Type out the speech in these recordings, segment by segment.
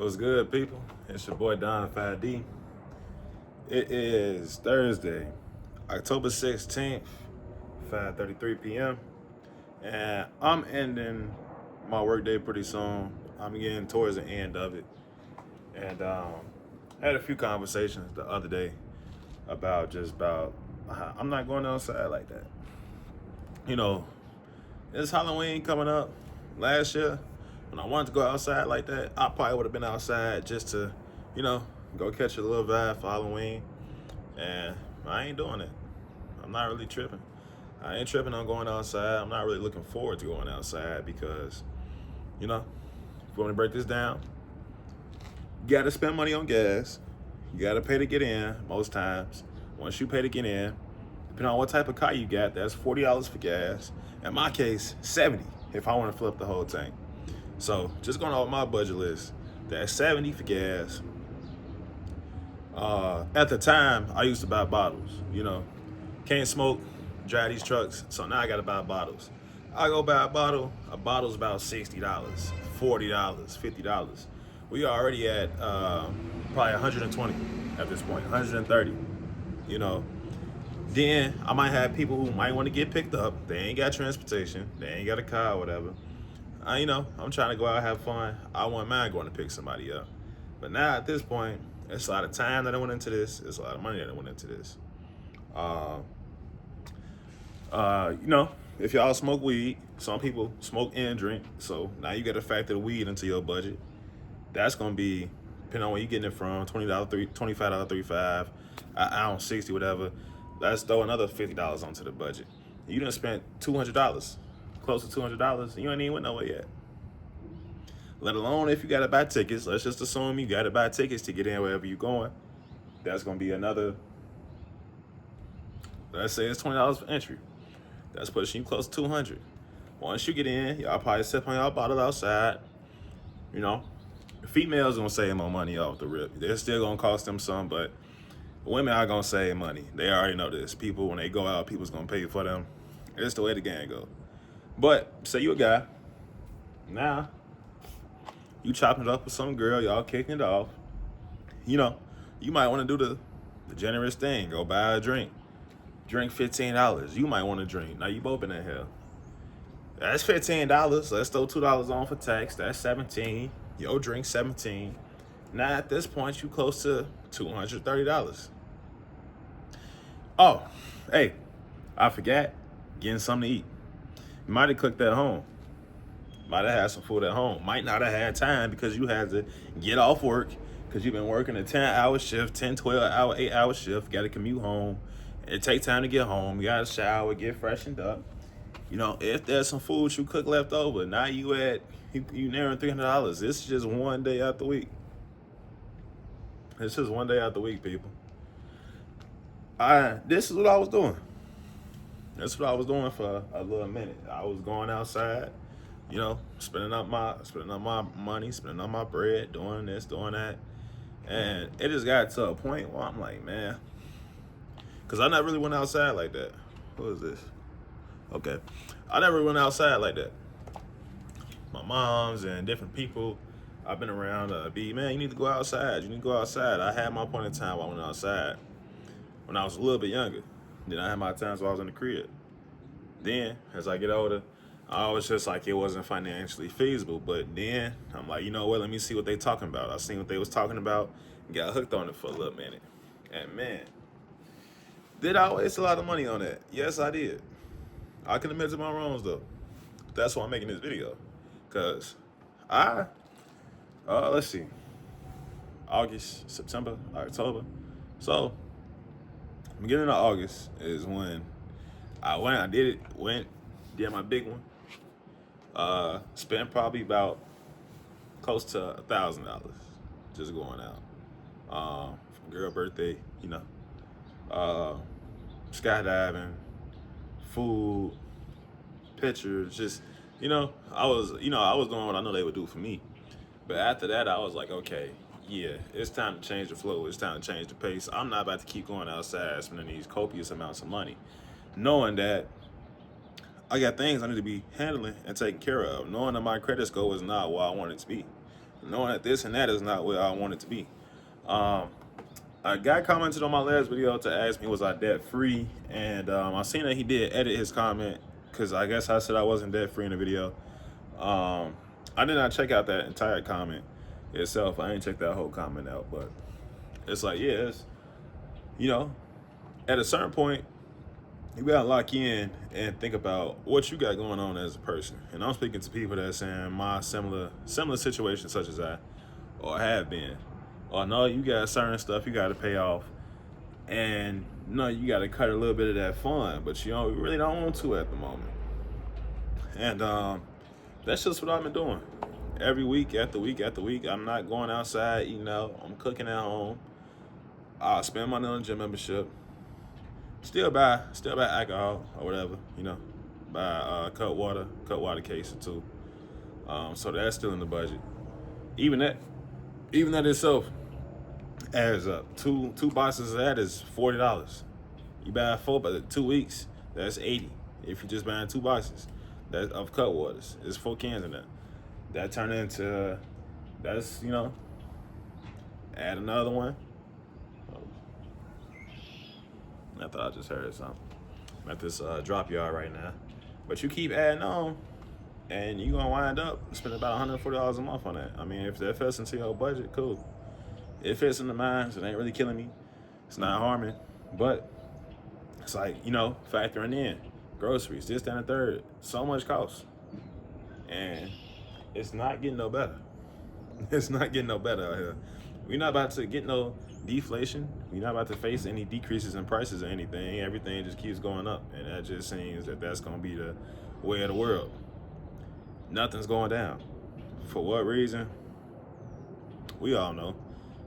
What's good, people? It's your boy Don 5D. It is Thursday, October 16th, 5:33 p.m. And I'm ending my workday pretty soon. I'm getting towards the end of it. And I had a few conversations the other day about I'm not going outside like that. You know, it's Halloween coming up. Last year, when I wanted to go outside like that, I probably would have been outside just to, you know, go catch a little vibe for Halloween. And I ain't doing it. I'm not really tripping. I ain't tripping on going outside. I'm not really looking forward to going outside because, if you want to break this down, you got to spend money on gas. You got to pay to get in most times. Once you pay to get in, depending on what type of car you got, that's $40 for gas. In my case, 70 if I want to flip the whole tank. So just going off my budget list, that's 70 for gas. At the time, I used to buy bottles. Can't smoke, drive these trucks, so now I gotta buy bottles. I go buy a bottle. A bottle's about $60, $40, $50. We are already at probably 120 at this point, 130. You know, then I might have people who might want to get picked up. They ain't got transportation. They ain't got a car or whatever. I'm trying to go out and have fun. I want mine going to pick somebody up. But now at this point, it's a lot of time that I went into this. It's a lot of money that I went into this. Uh, if y'all smoke weed, some people smoke and drink. So now you got to factor the weed into your budget. That's gonna be, depending on where you're getting it from, $20, $25, $35, an ounce, 60, whatever. Let's throw another $50 onto the budget. You done spent $200, close to $200. You ain't even went nowhere yet. Let alone if you gotta buy tickets. Let's just assume you gotta buy tickets to get in wherever you're going. That's gonna be another. Let's say it's $20 for entry. That's pushing you close to 200. Once you get in, y'all probably sip on y'all bottle outside. Females gonna save more money off the rip. They're still gonna cost them some, but women are gonna save money. They already know this. People, when they go out, people's gonna pay for them. It's the way the game go. But say you a guy, now you chopping it up with some girl, y'all kicking it off. You might want to do the generous thing. Go buy a drink. Drink $15. You might want to drink. Now you both in that hell. That's $15. Let's throw $2 on for tax. That's 17. Your drink 17. Now at this point, you close to $230. Oh, hey, I forgot. Getting something to eat. You might have cooked at home. Might have had some food at home. Might not have had time because you had to get off work because you've been working a 10-hour shift, 10, 12-hour, 8-hour shift. Got to commute home. It takes time to get home. You got to shower, get freshened up. If there's some food you cook left over, now you nearing $300. This is just one day out the week. It's just one day out the week, people. This is what I was doing. That's what I was doing for a little minute. I was going outside, spending up my money, spending up my bread, doing this, doing that. And it just got to a point where I'm like, man, because I never really went outside like that. What is this? Okay. I never went outside like that. My moms and different people I've been around, man, you need to go outside. You need to go outside. I had my point in time where I went outside when I was a little bit younger. Then I had my times where I was in the crib. Then, as I get older, I was just like, it wasn't financially feasible. But then, I'm like, you know what? Let me see what they talking about. I seen what they was talking about and got hooked on it for a little minute. And man, did I waste a lot of money on that? Yes, I did. I can admit to my wrongs, though. That's why I'm making this video. Because let's see, August, September, October. So, beginning of August is when I did my big one. Spent probably about close to $1,000 just going out. Girl birthday, skydiving, food, pictures, just, I was doing what I know they would do for me. But after that, I was like, okay, yeah, it's time to change the flow. It's time to change the pace. I'm not about to keep going outside spending these copious amounts of money, knowing that I got things I need to be handling and taking care of, knowing that my credit score is not where I want it to be. knowing that this and that is not where I want it to be. Um, a guy commented on my last video to ask me was I debt free, and I seen that he did edit his comment because I guess I said I wasn't debt free in the video. I did not check out that entire comment itself. I didn't check that whole comment out, but it's like, yeah, it's, you know, at a certain point, you gotta lock in and think about what you got going on as a person. And I'm speaking to people that's in my similar situation, such as I or have been. Or no, you got certain stuff you got to pay off, and no, you got to cut a little bit of that fun, but you really don't want to at the moment. And that's just what I've been doing. Every week after week after week, I'm not going outside eating out. I'm cooking at home. I spend money on a gym membership. Still buy alcohol or whatever, buy cut water case or two. So that's still in the budget. Even that itself adds up. Two boxes of that is $40. You buy 4 by 2 weeks, that's $80. If you're just buying 2 boxes of cut waters, there's 4 cans in that. That turned into add another one. I thought I just heard something. I'm at this drop yard right now. But you keep adding on, and you're going to wind up spending about $140 a month on that. I mean, if that fits into your budget, cool. It fits into mine, so it ain't really killing me. It's not harming. But it's like, factoring in groceries, this, that, and the third. So much cost. And it's not getting no better. It's not getting no better out here. We're not about to get no deflation. We're not about to face any decreases in prices or anything. Everything just keeps going up, and that just seems that that's going to be the way of the world. Nothing's going down. For what reason? We all know.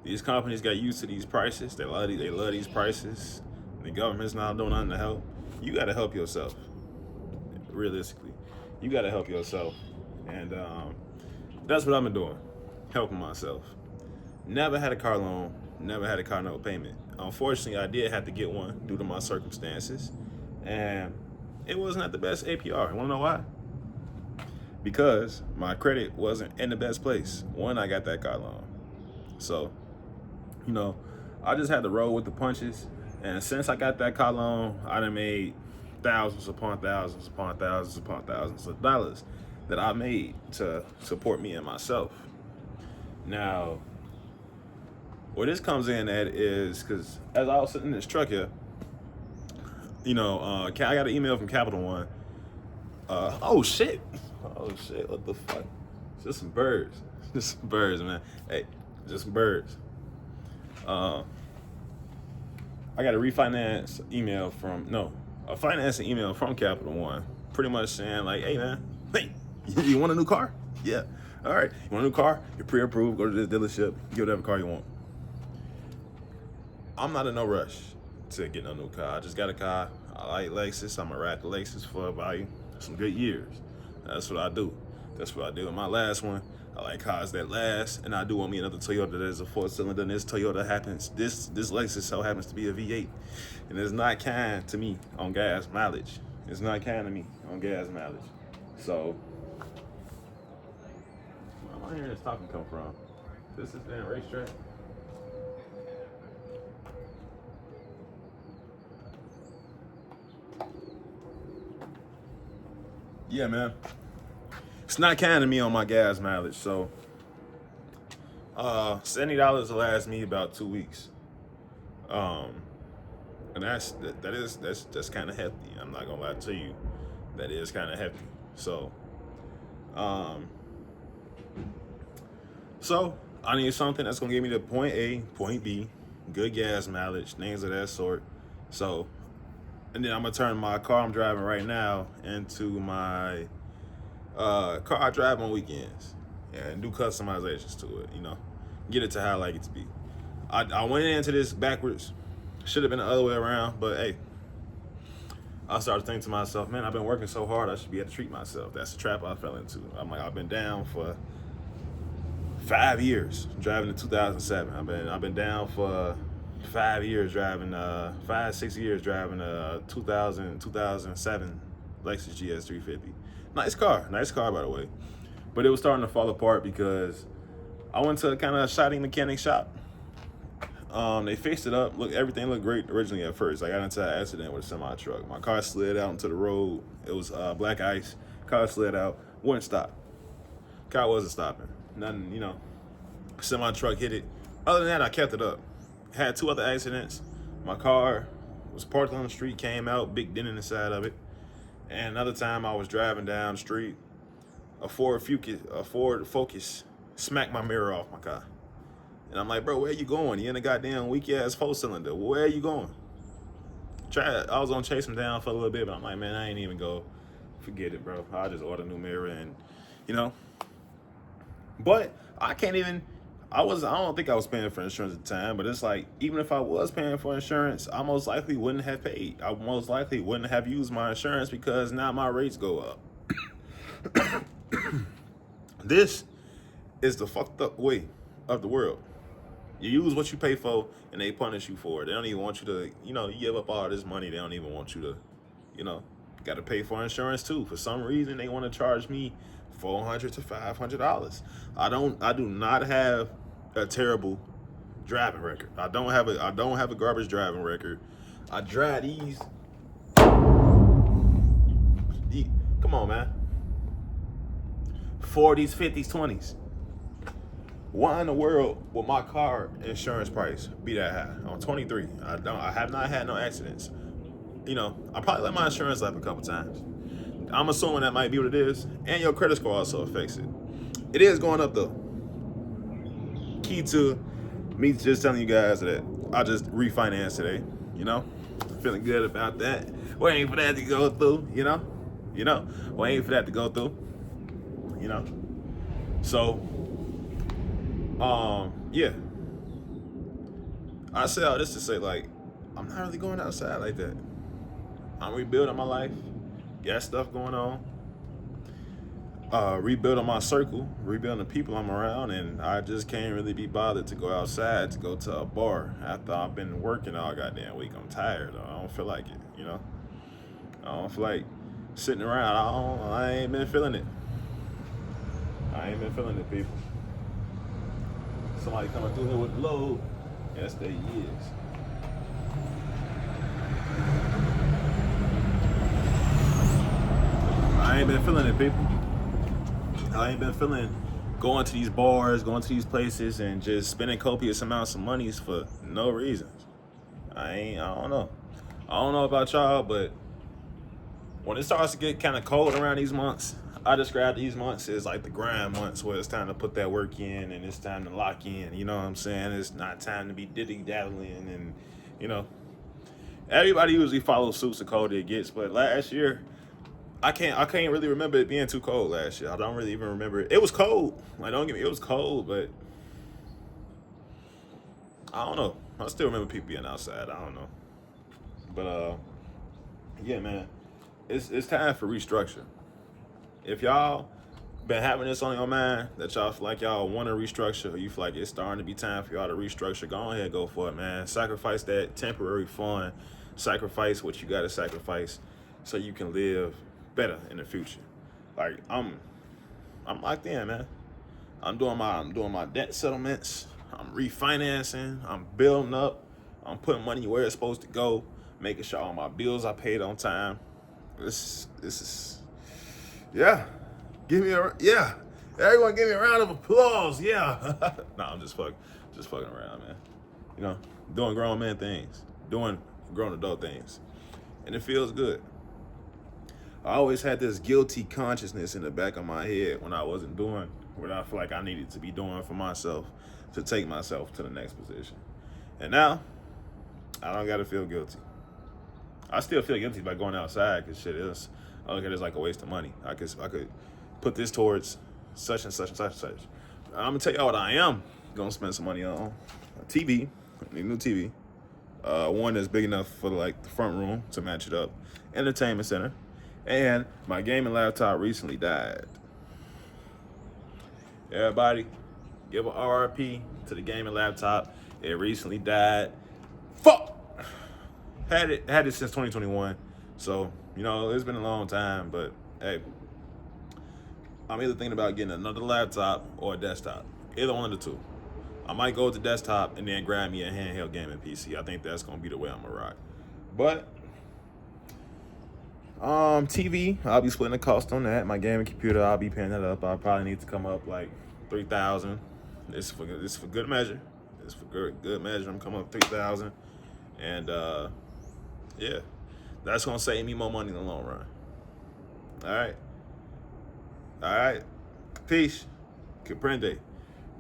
These companies got used to these prices. They love these prices. The government's not doing nothing to help. You got to help yourself. Realistically, you got to help yourself, and that's what I've been doing, helping myself. Never had a car loan, never had a car note payment. Unfortunately, I did have to get one due to my circumstances, and it wasn't at the best APR. You want to know why? Because my credit wasn't in the best place when I got that car loan. So, I just had to roll with the punches, and since I got that car loan, I done made thousands upon thousands upon thousands upon thousands of dollars that I made to support me and myself. Now, where this comes in at is because as I was sitting in this truck here, I got an email from Capital One. Oh shit, what the fuck? Just some birds. Just some birds, man. Hey, just some birds. I got a financing email from Capital One, pretty much saying like, hey man, you want a new car? Yeah. All right, you want a new car? You're pre-approved, go to this dealership, get whatever car you want. I'm not in no rush to get no new car. I just got a car. I like Lexus. I'm gonna ride the Lexus for about some good years. That's what I do. That's what I did with my last one. I like cars that last, and I do want me another Toyota that is a 4-cylinder. And this Toyota this Lexus so happens to be a V8, and it's not kind to me on gas mileage. It's not kind to me on gas mileage. So, where am I hearing this talking come from? This is the racetrack. Yeah, man. It's not kind to me on my gas mileage, so $70 will last me about 2 weeks. And that's kind of hefty. I'm not gonna lie to you, that is kind of hefty. So I need something that's gonna give me to point A, point B, good gas mileage, things of that sort. So, and then I'm gonna turn my car I'm driving right now into my car I drive on weekends and do customizations to it, get it to how I like it to be. I went into this backwards. Should have been the other way around, but hey, I started thinking to myself, man, I've been working so hard, I should be able to treat myself. That's the trap I fell into. I'm like, I've been down for 5 years driving in 2007. I've been down for 5 years driving, 5-6 years driving a 2007 Lexus GS 350. Nice car by the way. But it was starting to fall apart because I went to a kind of shoddy mechanic shop. They fixed it up. Look, everything looked great originally at first. I got into an accident with a semi truck. My car slid out into the road. It was black ice. Car slid out. Wouldn't stop. Car wasn't stopping. Nothing, you know. Semi truck hit it. Other than that, I kept it up. Had 2 other accidents. My car was parked on the street, came out, big dent in the side of it. And another time I was driving down the street, a Ford Focus smacked my mirror off my car. And I'm like, bro, where you going? You in a goddamn weak ass 4-cylinder. Where are you going? I was gonna chase him down for a little bit, but I'm like, man, I ain't even go. Forget it, bro. I'll just order a new mirror and, you know. But I don't think I was paying for insurance at the time, but it's like, even if I was paying for insurance, I most likely wouldn't have paid. I most likely wouldn't have used my insurance because now my rates go up. This is the fucked up way of the world. You use what you pay for, and they punish you for it. They don't even want you to, you know, you give up all this money. They don't even want you to, you know, got to pay for insurance too. For some reason, they want to charge me $400 to $500. I do not have a terrible driving record. I don't have a garbage driving record. I drive these. Come on, man. 40s, 50s, 20s. Why in the world would my car insurance price be that high? I'm 23. I have not had no accidents. You know, I probably let my insurance lapse a couple times. I'm assuming that might be what it is. And your credit score also affects it. It is going up though. Key to me just telling you guys that I just refinanced today. You know, feeling good about that. Waiting for that to go through. You know, waiting for that to go through. You know, so. Yeah. I say all this to say, like, I'm not really going outside like that. I'm rebuilding my life. Got stuff going on. Rebuilding my circle, rebuilding the people I'm around, and I just can't really be bothered to go outside to go to a bar after I've been working all goddamn week. I'm tired. I don't feel like it, you know? I don't feel like sitting around. I ain't been feeling it. I ain't been feeling it, people. Somebody coming through here with the load. Yes, they is. I ain't been feeling it, people. I ain't been feeling going to these bars, going to these places, and just spending copious amounts of monies for no reasons. I don't know. I don't know about y'all, but when it starts to get kind of cold around these months, I describe these months as like the grind months, where it's time to put that work in and it's time to lock in. You know what I'm saying? It's not time to be dilly-daddling and, you know. Everybody usually follows suits the colder it gets, but last year, I can't really remember it being too cold last year. I don't really even remember it. It was cold. Like, don't get me, it was cold, but I don't know. I still remember people being outside. I don't know. But yeah, man, it's time for restructure. If y'all been having this on your mind, that y'all feel like y'all want to restructure, or you feel like it's starting to be time for y'all to restructure, go ahead, go for it, man. Sacrifice that temporary fun. Sacrifice what you got to sacrifice so you can live better in the future. Like, I'm locked in, man. I'm doing my debt settlements. I'm refinancing. I'm building up. I'm putting money where it's supposed to go. Making sure all my bills are paid on time. This is. Yeah, yeah. Everyone give me a round of applause. Yeah. No, I'm just fucking around, man. You know, doing grown man things, doing grown adult things, and it feels good. I always had this guilty consciousness in the back of my head when I wasn't doing what I feel like I needed to be doing for myself to take myself to the next position. And now, I don't gotta feel guilty. I still feel guilty by going outside because shit is. I look at it as like a waste of money. I could put this towards such and such and such and such. I'm gonna tell y'all what I am gonna spend some money on. A TV, a new TV. One that's big enough for like the front room to match it up. Entertainment center. And my gaming laptop recently died. Everybody, give an RIP to the gaming laptop. It recently died. Fuck! Had it since 2021. So, you know, it's been a long time, but hey, I'm either thinking about getting another laptop or a desktop. Either one of the two. I might go with the desktop and then grab me a handheld gaming PC. I think that's gonna be the way I'm gonna rock. But TV, I'll be splitting the cost on that. My gaming computer, I'll be paying that up. I'll probably need to come up like 3,000. It's for good measure. It's for good measure. I'm coming up 3,000, and yeah, that's gonna save me more money in the long run. All right. Peace. Comprende.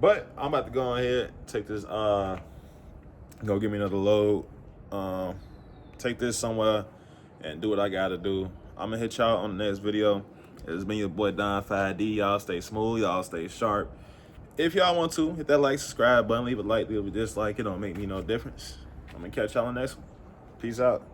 But I'm about to go ahead, take this. Go give me another load. Take this somewhere and do what I gotta do. I'm gonna hit y'all on the next video. It's been your boy Don 5D. Y'all stay smooth. Y'all stay sharp. If y'all want to, hit that like, subscribe button, leave a like, leave a dislike. It don't make me no difference. I'm gonna catch y'all on the next one. Peace out.